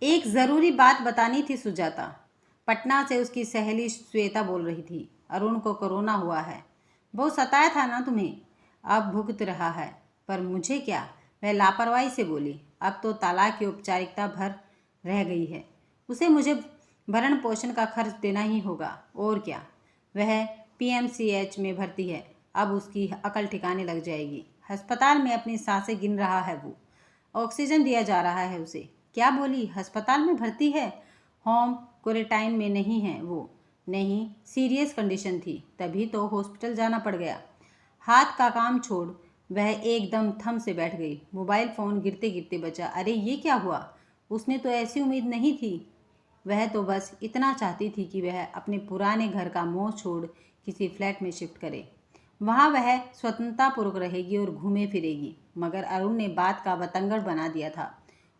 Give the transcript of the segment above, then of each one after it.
एक ज़रूरी बात बतानी थी सुजाता। पटना से उसकी सहेली श्वेता बोल रही थी। अरुण को कोरोना हुआ है। बहुत सताया था ना तुम्हें, अब भुगत रहा है। पर मुझे क्या, वह लापरवाही से बोली। अब तो तलाक की औपचारिकता भर रह गई है। उसे मुझे भरण पोषण का खर्च देना ही होगा, और क्या। वह पीएमसीएच में भर्ती है। अब उसकी अकल ठिकाने लग जाएगी। अस्पताल में अपनी सांसें गिन रहा है वो। ऑक्सीजन दिया जा रहा है उसे। क्या बोली, अस्पताल में भर्ती है? होम क्वारंटाइन में नहीं है वो। नहीं, सीरियस कंडीशन थी, तभी तो हॉस्पिटल जाना पड़ गया। हाथ का काम छोड़ वह एकदम थम से बैठ गई। मोबाइल फ़ोन गिरते गिरते बचा। अरे ये क्या हुआ? उसने तो ऐसी उम्मीद नहीं थी। वह तो बस इतना चाहती थी कि वह अपने पुराने घर का मोह छोड़ किसी फ्लैट में शिफ्ट करे। वहाँ वह स्वतंत्रतापूर्वक रहेगी और घूमे फिरेगी। मगर अरुण ने बात का बतंगड़ बना दिया था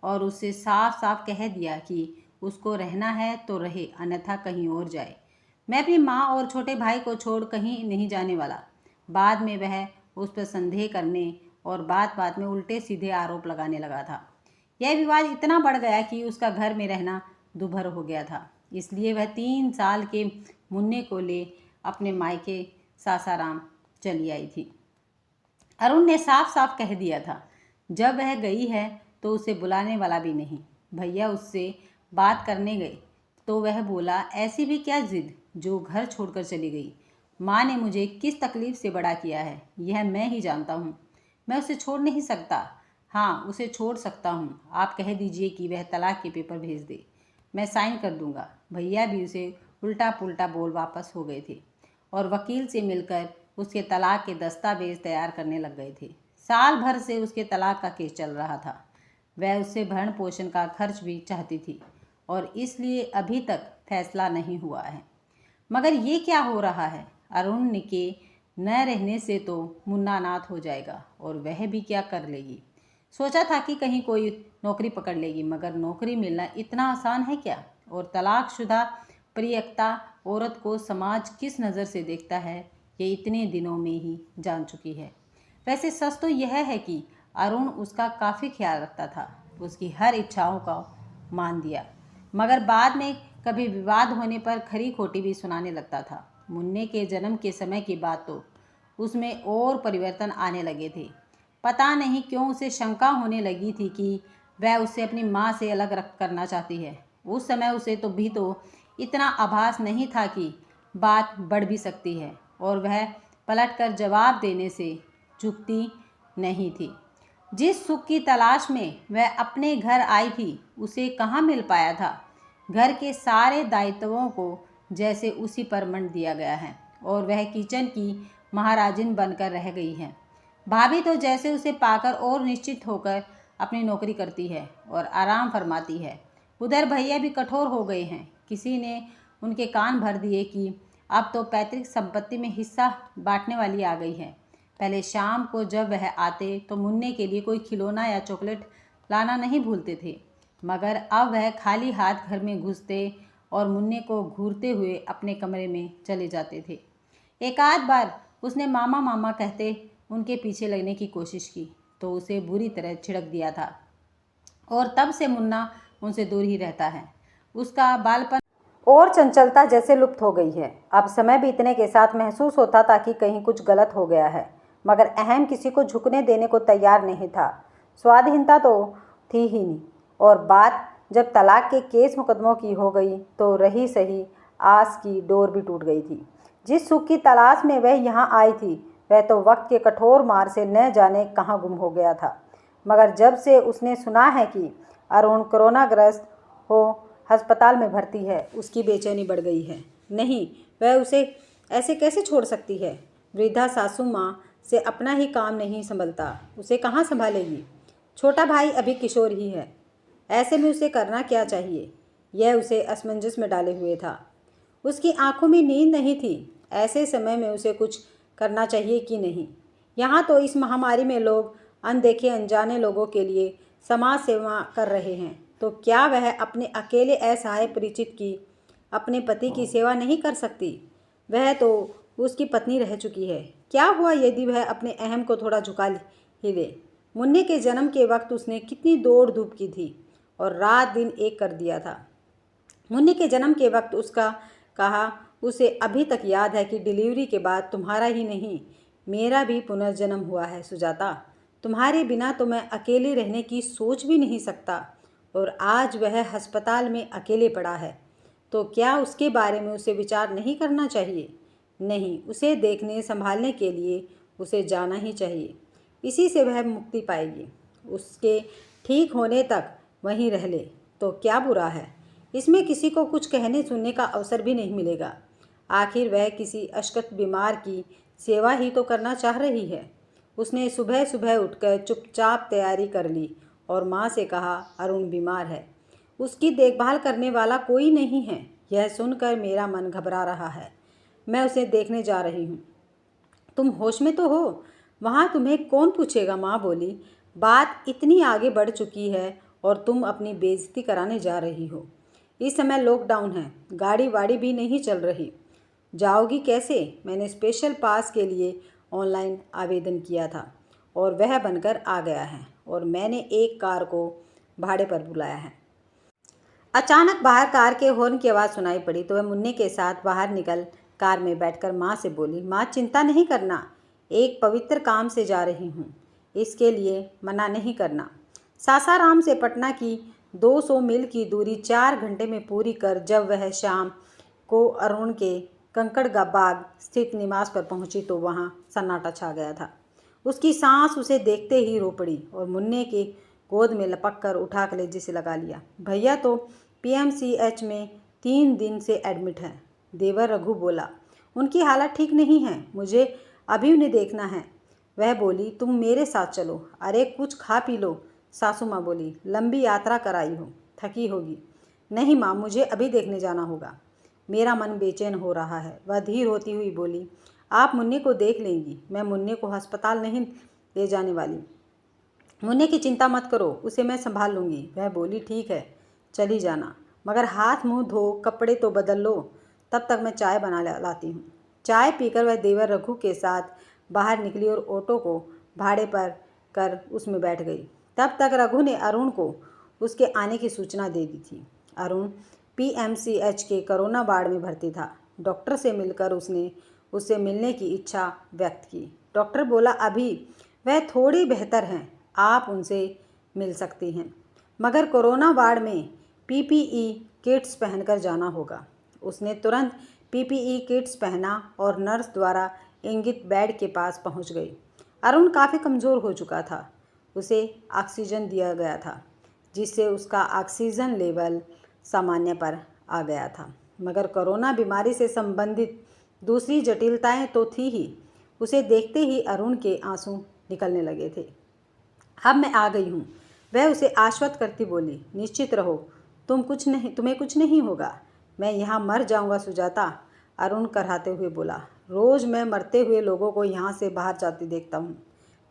और उससे साफ साफ कह दिया कि उसको रहना है तो रहे, अन्यथा कहीं और जाए। मैं अपनी माँ और छोटे भाई को छोड़ कहीं नहीं जाने वाला। बाद में वह उस पर संदेह करने और बात बात में उल्टे सीधे आरोप लगाने लगा था। यह विवाद इतना बढ़ गया कि उसका घर में रहना दूभर हो गया था। इसलिए वह 3 साल के मुन्ने को ले अपने मायके सासाराम चली आई थी। अरुण ने साफ साफ कह दिया था, जब वह गई है तो उसे बुलाने वाला भी नहीं। भैया उससे बात करने गए तो वह बोला, ऐसी भी क्या जिद जो घर छोड़कर चली गई। माँ ने मुझे किस तकलीफ से बड़ा किया है यह मैं ही जानता हूँ। मैं उसे छोड़ नहीं सकता। हाँ, उसे छोड़ सकता हूँ। आप कह दीजिए कि वह तलाक के पेपर भेज दे, मैं साइन कर दूंगा। भैया भी उसे उल्टा पुल्टा बोल वापस हो गए थे और वकील से मिलकर उसके तलाक के दस्तावेज तैयार करने लग गए थे। साल भर से उसके तलाक का केस चल रहा था। वह उससे भरण पोषण का खर्च भी चाहती थी और इसलिए अभी तक फैसला नहीं हुआ है। मगर ये क्या हो रहा है? अरुण के न रहने से तो मुन्ना अनाथ हो जाएगा और वह भी क्या कर लेगी। सोचा था कि कहीं कोई नौकरी पकड़ लेगी, मगर नौकरी मिलना इतना आसान है क्या? और तलाकशुदा प्रियकता औरत को समाज किस नज़र से देखता है ये इतने दिनों में ही जान चुकी है। वैसे सच तो यह है कि अरुण उसका काफ़ी ख्याल रखता था, उसकी हर इच्छाओं का मान दिया, मगर बाद में कभी विवाद होने पर खरी खोटी भी सुनाने लगता था। मुन्ने के जन्म के समय की बात तो उसमें और परिवर्तन आने लगे थे। पता नहीं क्यों उसे शंका होने लगी थी कि वह उसे अपनी माँ से अलग रख करना चाहती है। उस समय उसे तो भी तो इतना आभास नहीं था कि बात बढ़ भी सकती है, और वह पलटकर जवाब देने से चूकती नहीं थी। जिस सुख की तलाश में वह अपने घर आई थी उसे कहाँ मिल पाया था। घर के सारे दायित्वों को जैसे उसी पर मंड दिया गया है और वह किचन की महाराजिन बनकर रह गई है। भाभी तो जैसे उसे पाकर और निश्चित होकर अपनी नौकरी करती है और आराम फरमाती है। उधर भैया भी कठोर हो गए हैं। किसी ने उनके कान भर दिए कि अब तो पैतृक संपत्ति में हिस्सा बांटने वाली आ गई है। पहले शाम को जब वह आते तो मुन्ने के लिए कोई खिलौना या चॉकलेट लाना नहीं भूलते थे, मगर अब वह खाली हाथ घर में घुसते और मुन्ने को घूरते हुए अपने कमरे में चले जाते थे। एक आध बार उसने मामा मामा कहते उनके पीछे लगने की कोशिश की तो उसे बुरी तरह छिड़क दिया था, और तब से मुन्ना उनसे दूर ही रहता है। उसका बालपन और चंचलता जैसे लुप्त हो गई है। अब समय बीतने के साथ महसूस होता था कि कहीं कुछ गलत हो गया है, मगर अहम किसी को झुकने देने को तैयार नहीं था। स्वाधीनता तो थी ही नहीं, और बात जब तलाक के केस मुकदमों की हो गई तो रही सही आस की डोर भी टूट गई थी। जिस सुख की तलाश में वह यहाँ आई थी वह तो वक्त के कठोर मार से न जाने कहाँ गुम हो गया था। मगर जब से उसने सुना है कि अरुण कोरोनाग्रस्त हो अस्पताल में भर्ती है, उसकी बेचैनी बढ़ गई है। नहीं, वह उसे ऐसे कैसे छोड़ सकती है। वृद्धा सासू माँ से अपना ही काम नहीं संभलता, उसे कहाँ संभालेगी। छोटा भाई अभी किशोर ही है, ऐसे में उसे करना क्या चाहिए, यह उसे असमंजस में डाले हुए था। उसकी आंखों में नींद नहीं थी। ऐसे समय में उसे कुछ करना चाहिए कि नहीं। यहाँ तो इस महामारी में लोग अनदेखे अनजाने लोगों के लिए समाज सेवा कर रहे हैं, तो क्या वह अपने अकेले असहाय परिचित की अपने पति की सेवा नहीं कर सकती। वह तो उसकी पत्नी रह चुकी है। क्या हुआ यदि वह अपने अहम को थोड़ा झुका ही ले। मुन्ने के जन्म के वक्त उसने कितनी दौड़ धूप की थी। और रात दिन एक कर दिया था। मुन्नी के जन्म के वक्त उसका कहा उसे अभी तक याद है कि डिलीवरी के बाद तुम्हारा ही नहीं मेरा भी पुनर्जन्म हुआ है सुजाता। तुम्हारे बिना तो मैं अकेले रहने की सोच भी नहीं सकता। और आज वह अस्पताल में अकेले पड़ा है तो क्या उसके बारे में उसे विचार नहीं करना चाहिए? नहीं, उसे देखने संभालने के लिए उसे जाना ही चाहिए। इसी से वह मुक्ति पाएगी। उसके ठीक होने तक वहीं रह ले तो क्या बुरा है? इसमें किसी को कुछ कहने सुनने का अवसर भी नहीं मिलेगा। आखिर वह किसी अशक्त बीमार की सेवा ही तो करना चाह रही है। उसने सुबह सुबह उठकर चुपचाप तैयारी कर ली और माँ से कहा अरुण बीमार है, उसकी देखभाल करने वाला कोई नहीं है। यह सुनकर मेरा मन घबरा रहा है। मैं उसे देखने जा रही हूँ। तुम होश में तो हो? वहाँ तुम्हें कौन पूछेगा? माँ बोली। बात इतनी आगे बढ़ चुकी है और तुम अपनी बेइज्जती कराने जा रही हो। इस समय लॉकडाउन है, गाड़ी वाड़ी भी नहीं चल रही। जाओगी कैसे? मैंने स्पेशल पास के लिए ऑनलाइन आवेदन किया था और वह बनकर आ गया है और मैंने एक कार को भाड़े पर बुलाया है। अचानक बाहर कार के हॉर्न की आवाज़ सुनाई पड़ी तो वह मुन्नी के साथ बाहर निकल कार में बैठकर माँ से बोली, माँ चिंता नहीं करना, एक पवित्र काम से जा रही हूँ, इसके लिए मना नहीं करना। सासाराम से पटना की 200 मील की दूरी 4 घंटे में पूरी कर जब वह शाम को अरुण के कंकड़गा बाग स्थित निवास पर पहुंची तो वहां सन्नाटा छा गया था। उसकी सांस उसे देखते ही रो पड़ी और मुन्ने के गोद में लपक कर उठा कलेजे से लगा लिया। भैया तो पीएमसीएच में 3 दिन से एडमिट है, देवर रघु बोला। उनकी हालत ठीक नहीं है, मुझे अभी उन्हें देखना है। वह बोली, तुम मेरे साथ चलो। अरे कुछ खा पी लो, सासू माँ बोली। लंबी यात्रा कराई हो, थकी होगी। नहीं माँ, मुझे अभी देखने जाना होगा, मेरा मन बेचैन हो रहा है। वह धीर होती हुई बोली, आप मुन्ने को देख लेंगी, मैं मुन्ने को अस्पताल नहीं ले जाने वाली। मुन्ने की चिंता मत करो, उसे मैं संभाल लूँगी। वह बोली, ठीक है चली जाना, मगर हाथ मुंह धो कपड़े तो बदल लो, तब तक मैं चाय बना लाती हूँ। चाय पीकर वह देवर रघु के साथ बाहर निकली और ऑटो को भाड़े पर कर उसमें बैठ गई। तब तक रघु ने अरुण को उसके आने की सूचना दे दी थी। अरुण पीएमसीएच के कोरोना वार्ड में भर्ती था। डॉक्टर से मिलकर उसने उससे मिलने की इच्छा व्यक्त की। डॉक्टर बोला, अभी वह थोड़ी बेहतर हैं, आप उनसे मिल सकती हैं, मगर कोरोना वार्ड में पीपीई किट्स पहनकर जाना होगा। उसने तुरंत पीपीई किट्स पहना और नर्स द्वारा इंगित बेड के पास पहुंच गई। अरुण काफ़ी कमज़ोर हो चुका था। उसे ऑक्सीजन दिया गया था, जिससे उसका ऑक्सीजन लेवल सामान्य पर आ गया था, मगर कोरोना बीमारी से संबंधित दूसरी जटिलताएं तो थी ही। उसे देखते ही अरुण के आंसू निकलने लगे थे। अब मैं आ गई हूँ, वह उसे आश्वस्त करती बोली। निश्चित रहो, तुम्हें कुछ नहीं होगा। मैं यहाँ मर जाऊँगा सुजाता, अरुण कराहते हुए बोला। रोज़ मैं मरते हुए लोगों को यहाँ से बाहर जाते देखता हूँ।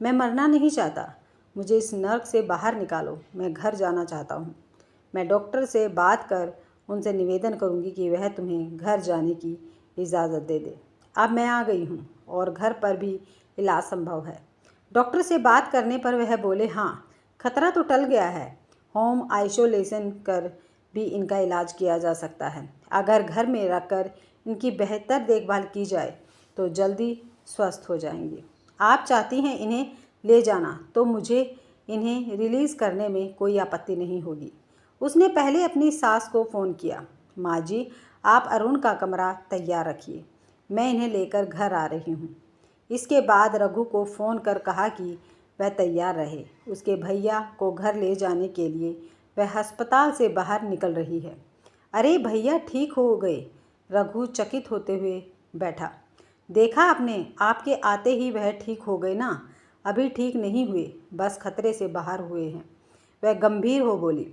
मैं मरना नहीं चाहता, मुझे इस नर्क से बाहर निकालो, मैं घर जाना चाहता हूँ। मैं डॉक्टर से बात कर उनसे निवेदन करूँगी कि वह तुम्हें घर जाने की इजाज़त दे दे। अब मैं आ गई हूँ और घर पर भी इलाज संभव है। डॉक्टर से बात करने पर वह बोले, हाँ खतरा तो टल गया है, होम आइसोलेशन कर भी इनका इलाज किया जा सकता है। अगर घर में रखकर इनकी बेहतर देखभाल की जाए तो जल्दी स्वस्थ हो जाएंगे। आप चाहती हैं इन्हें ले जाना तो मुझे इन्हें रिलीज़ करने में कोई आपत्ति नहीं होगी। उसने पहले अपनी सास को फ़ोन किया। माँ जी, आप अरुण का कमरा तैयार रखिए, मैं इन्हें लेकर घर आ रही हूँ। इसके बाद रघु को फ़ोन कर कहा कि वह तैयार रहे। उसके भैया को घर ले जाने के लिए वह अस्पताल से बाहर निकल रही है। अरे भैया ठीक हो गए? रघु चकित होते हुए बैठा। देखा आपने, आपके आते ही वह ठीक हो गए ना? अभी ठीक नहीं हुए, बस खतरे से बाहर हुए हैं, वह गंभीर हो बोली।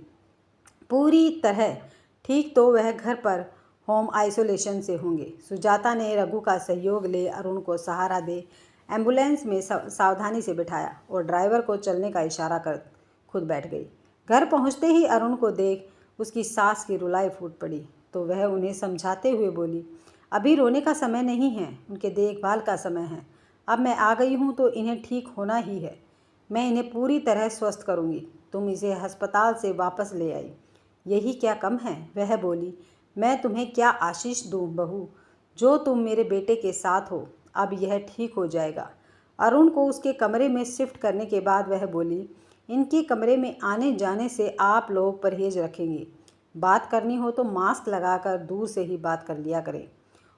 पूरी तरह ठीक तो वह घर पर होम आइसोलेशन से होंगे। सुजाता ने रघु का सहयोग ले अरुण को सहारा दे एम्बुलेंस में सावधानी से बिठाया और ड्राइवर को चलने का इशारा कर खुद बैठ गई। घर पहुंचते ही अरुण को देख उसकी सास की रुलाई फूट पड़ी तो वह उन्हें समझाते हुए बोली, अभी रोने का समय नहीं है, उनके देखभाल का समय है। अब मैं आ गई हूँ तो इन्हें ठीक होना ही है, मैं इन्हें पूरी तरह स्वस्थ करूँगी। तुम इसे अस्पताल से वापस ले आई, यही क्या कम है? वह बोली, मैं तुम्हें क्या आशीष दूँ बहू, जो तुम मेरे बेटे के साथ हो। अब यह ठीक हो जाएगा। अरुण को उसके कमरे में शिफ्ट करने के बाद वह बोली, इनके कमरे में आने जाने से आप लोग परहेज रखेंगे। बात करनी हो तो मास्क लगाकर दूर से ही बात कर लिया करें।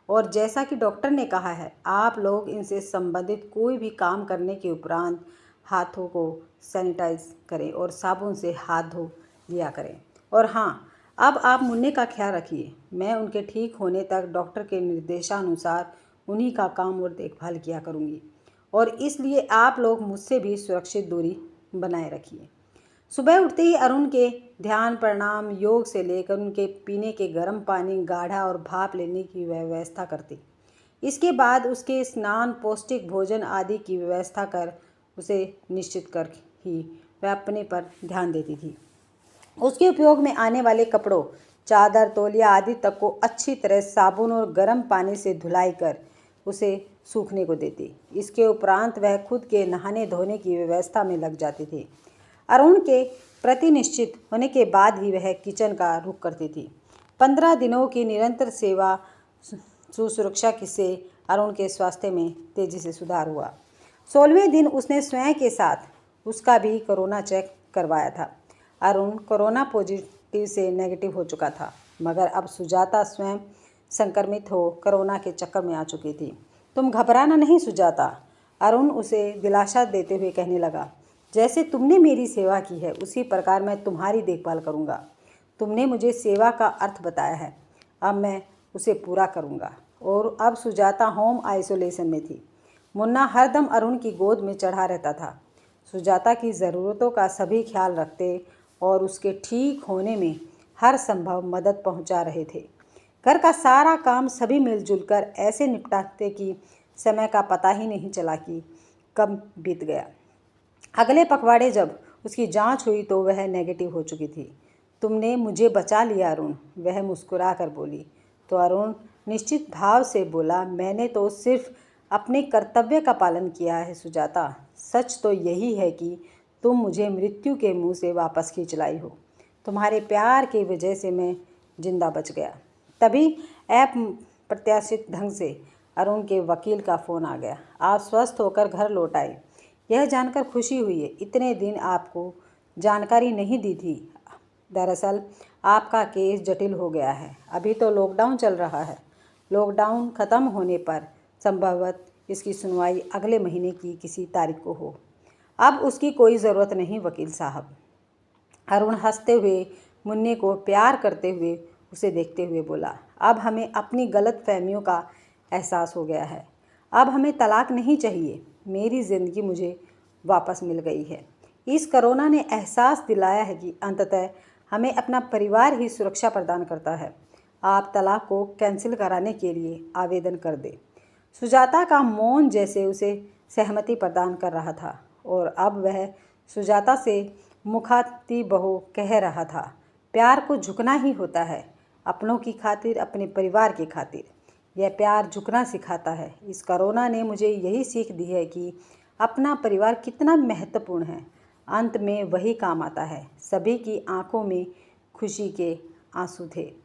और जैसा कि डॉक्टर ने कहा है, आप लोग इनसे संबंधित कोई भी काम करने के उपरांत हाथों को सैनिटाइज करें और साबुन से हाथ धो लिया करें। और हाँ, अब आप मुन्ने का ख्याल रखिए। मैं उनके ठीक होने तक डॉक्टर के निर्देशानुसार उन्हीं का काम और देखभाल किया करूँगी, और इसलिए आप लोग मुझसे भी सुरक्षित दूरी बनाए रखिए। सुबह उठते ही अरुण के ध्यान, प्रणाम, योग से लेकर उनके पीने के गर्म पानी, गाढ़ा और भाप लेने की व्यवस्था करती। इसके बाद उसके स्नान, पौष्टिक भोजन आदि की व्यवस्था कर उसे निश्चित कर ही वह अपने पर ध्यान देती थी। उसके उपयोग में आने वाले कपड़ों, चादर, तौलिया आदि तक को अच्छी तरह साबुन और गर्म पानी से धुलाई कर उसे सूखने को देती। इसके उपरांत वह खुद के नहाने धोने की व्यवस्था में लग जाती थी। अरुण के प्रति निश्चित होने के बाद ही वह किचन का रुख करती थी। 15 दिनों की निरंतर सेवा सुरक्षा से अरुण के स्वास्थ्य में तेजी से सुधार हुआ। 16वें दिन उसने स्वयं के साथ उसका भी कोरोना चेक करवाया था। अरुण कोरोना पॉजिटिव से नेगेटिव हो चुका था, मगर अब सुजाता स्वयं संक्रमित हो कोरोना के चक्कर में आ चुकी थी। तुम घबराना नहीं सुजाता, अरुण उसे दिलासा देते हुए कहने लगा। जैसे तुमने मेरी सेवा की है, उसी प्रकार मैं तुम्हारी देखभाल करूँगा। तुमने मुझे सेवा का अर्थ बताया है, अब मैं उसे पूरा करूँगा। और अब सुजाता होम आइसोलेशन में थी। मुन्ना हरदम अरुण की गोद में चढ़ा रहता था, सुजाता की ज़रूरतों का सभी ख्याल रखते और उसके ठीक होने में हर संभव मदद पहुंचा रहे थे। घर का सारा काम सभी मिलजुल कर ऐसे निपटाते कि समय का पता ही नहीं चला कि कब बीत गया। अगले पखवाड़े जब उसकी जांच हुई तो वह नेगेटिव हो चुकी थी। तुमने मुझे बचा लिया अरुण, वह मुस्कुरा कर बोली। तो अरुण निश्चित भाव से बोला, मैंने तो सिर्फ अपने कर्तव्य का पालन किया है सुजाता। सच तो यही है कि तुम मुझे मृत्यु के मुंह से वापस खींच लाई हो। तुम्हारे प्यार की वजह से मैं जिंदा बच गया। तभी अप्रत्याशित ढंग से अरुण के वकील का फ़ोन आ गया। आप स्वस्थ होकर घर लौट आए, यह जानकर खुशी हुई है। इतने दिन आपको जानकारी नहीं दी थी। दरअसल आपका केस जटिल हो गया है। अभी तो लॉकडाउन चल रहा है। लॉकडाउन ख़त्म होने पर संभवतः इसकी सुनवाई अगले महीने की किसी तारीख को हो। अब उसकी कोई ज़रूरत नहीं वकील साहब। अरुण हंसते हुए मुन्ने को प्यार करते हुए उसे देखते हुए बोला। अब हमें अपनी गलत फहमियों का एहसास हो गया है। अब हमें तलाक नहीं चाहिए। मेरी ज़िंदगी मुझे वापस मिल गई है। इस कोरोना ने एहसास दिलाया है कि अंततः हमें अपना परिवार ही सुरक्षा प्रदान करता है। आप तलाक को कैंसिल कराने के लिए आवेदन कर दें। सुजाता का मौन जैसे उसे सहमति प्रदान कर रहा था, और अब वह सुजाता से मुखातिब हो कह रहा था, प्यार को झुकना ही होता है, अपनों की खातिर, अपने परिवार की खातिर। यह प्यार झुकना सिखाता है। इस कोरोना ने मुझे यही सीख दी है कि अपना परिवार कितना महत्वपूर्ण है। अंत में वही काम आता है। सभी की आंखों में खुशी के आंसू थे।